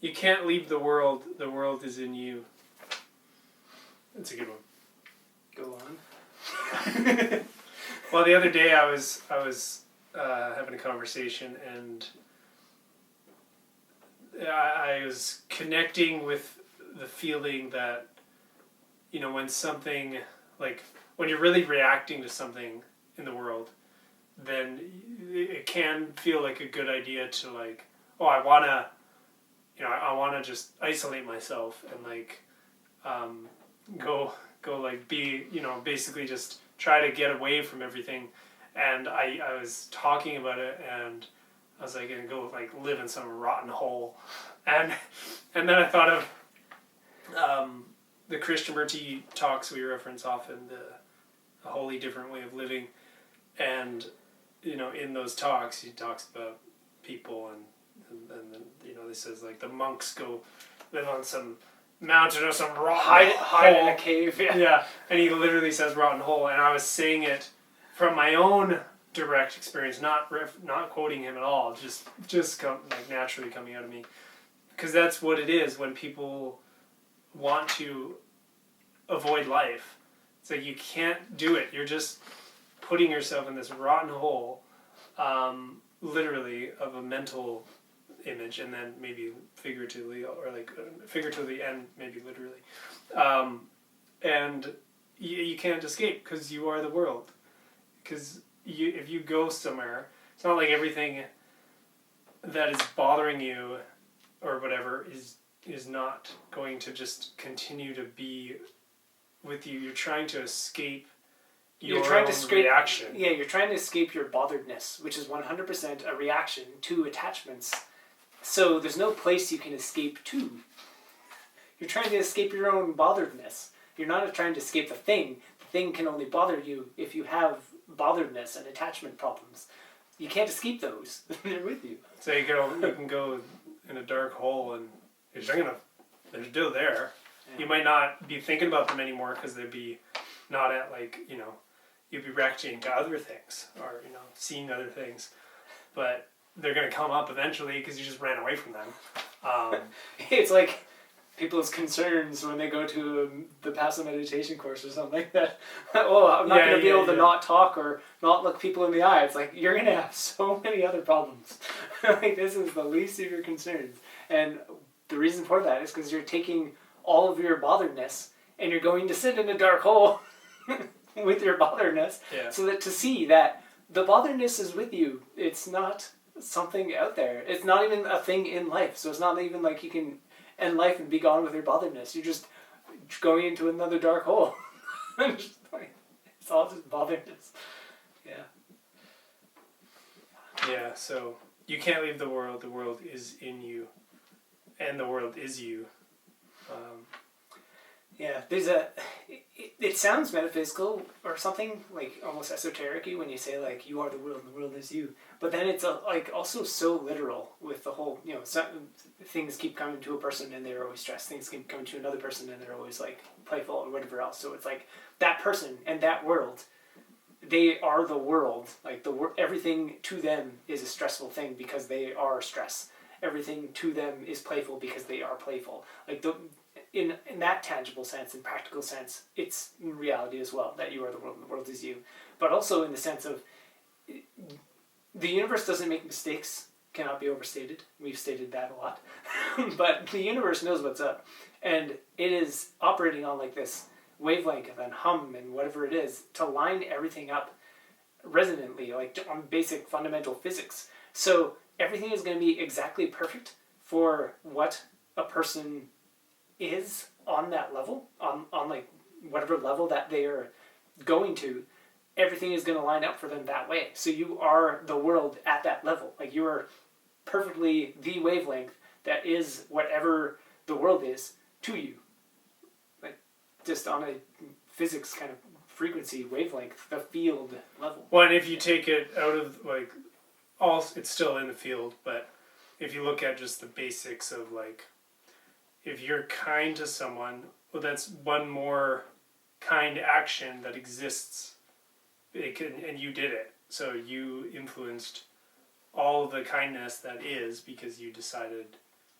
You can't leave the world is in you. That's a good one. Go on. Well, the other day I was having a conversation, and I was connecting with the feeling that, when something, like, when you're really reacting to something in the world, then it can feel like a good idea to, like, oh, I want to just isolate myself and, like, go like be, basically just try to get away from everything. And I was talking about it, and I was like, gonna go like live in some rotten hole, and then I thought of the Krishnamurti talks we reference often, the wholly different way of living, and in those talks he talks about people, and then he says, like, the monks go live on some mountain or some rotten hide hole. in a cave. Yeah, and he literally says rotten hole, and I was saying it from my own direct experience, not quoting him at all, just naturally coming out of me, because that's what it is when people want to avoid life. It's like you can't do it. You're just putting yourself in this rotten hole, literally, of a mental image, and then maybe figuratively, or like figuratively and maybe literally, and you can't escape because you are the world. Because if you go somewhere, it's not like everything that is bothering you or whatever is not going to just continue to be with you. You're trying to escape your reaction. Yeah, you're trying to escape your botheredness, which is 100% a reaction to attachments. So there's no place you can escape to. You're trying to escape your own botheredness. You're not trying to escape the thing. The thing can only bother you if you have botheredness and attachment problems. You can't escape those. They're with you. So you can go in a dark hole, and they're still there. Yeah. You might not be thinking about them anymore because they'd be not at, like, you'd be reacting to other things, or seeing other things, but they're going to come up eventually because you just ran away from them. It's like people's concerns when they go to the passive meditation course or something like that. Oh, I'm not going to be able to not talk or not look people in the eye. It's like, you're going to have so many other problems. Like, this is the least of your concerns. And the reason for that is because you're taking all of your botheredness and you're going to sit in a dark hole with your botheredness, so that to see that the botheredness is with you. It's not something out there. It's not even a thing in life. So it's not even like you can end life and be gone with your botheredness. You're just going into another dark hole. It's all just botheredness. Yeah. Yeah, so you can't leave the world. The world is in you. And the world is you. Yeah, it sounds metaphysical or something, like almost esoteric-y when you say, like, you are the world and the world is you. But then it's like also so literal with the whole, things keep coming to a person and they're always stressed. Things keep coming to another person and they're always, like, playful or whatever else. So it's like that person and that world, they are the world. Like, everything to them is a stressful thing because they are stress. Everything to them is playful because they are playful. Like, in that tangible sense, in practical sense, it's in reality as well, that you are the world and the world is you. But also in the sense of the universe doesn't make mistakes, cannot be overstated. We've stated that a lot. But the universe knows what's up. And it is operating on, like, this wavelength and hum and whatever it is to line everything up resonantly, like on basic fundamental physics. So everything is going to be exactly perfect for what a person is on that level, on like whatever level that they are going to. Everything is going to line up for them that way. So you are the world at that level. Like, you are perfectly the wavelength that is whatever the world is to you. Like, just on a physics kind of frequency wavelength, the field level. Well, and if you take it out of, like, it's still in the field, but if you look at just the basics of, like, if you're kind to someone, well, that's one more kind action that exists. And you did it. So you influenced all the kindness that is because you decided,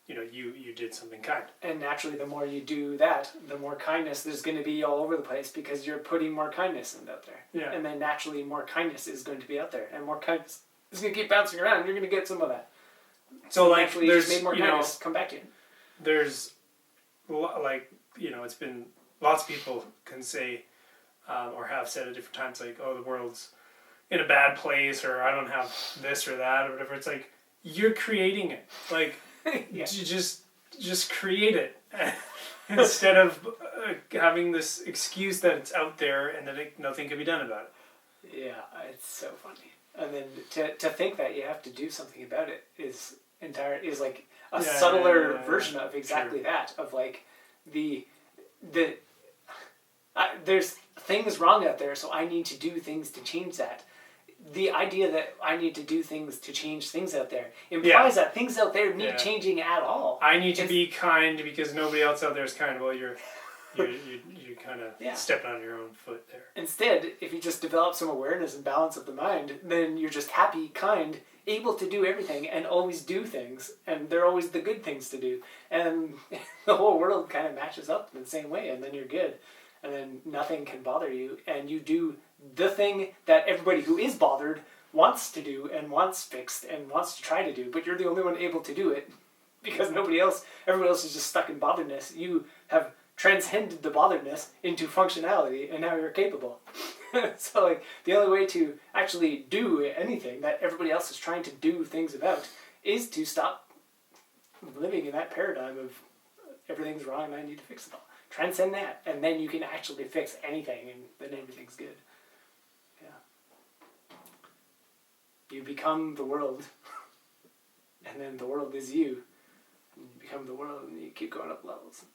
you did something kind. And naturally, the more you do that, the more kindness there's going to be all over the place because you're putting more kindness out there. Yeah. And then naturally, more kindness is going to be out there, and more kindness is going to keep bouncing around. And you're going to get some of that. So like naturally, you there's just made more kindness come back to you. there's like it's been lots of people can say or have said at different times like, oh, the world's in a bad place, or I don't have this or that or whatever. It's like you're creating it. Like Yeah. just create it instead of having this excuse that it's out there and that nothing can be done about it. Yeah, it's so funny. And then to think that you have to do something about it is like a subtler version of exactly that. Of like there's things wrong out there, so I need to do things to change that. The idea that I need to do things to change things out there implies that things out there need changing at all. I need to be kind because nobody else out there is kind. Well, you're kind of stepping on your own foot there. Instead, if you just develop some awareness and balance of the mind, then you're just happy, kind, able to do everything and always do things, and they're always the good things to do. And the whole world kind of matches up in the same way, and then you're good. And then nothing can bother you, and you do the thing that everybody who is bothered wants to do and wants fixed and wants to try to do, but you're the only one able to do it because everybody else is just stuck in botheredness. You have transcended the botheredness into functionality, and now you're capable. So like the only way to actually do anything that everybody else is trying to do things about is to stop living in that paradigm of everything's wrong and I need to fix it all. Transcend that, and then you can actually fix anything, and then everything's good. Yeah. You become the world, and then the world is you. And you become the world, and you keep going up levels.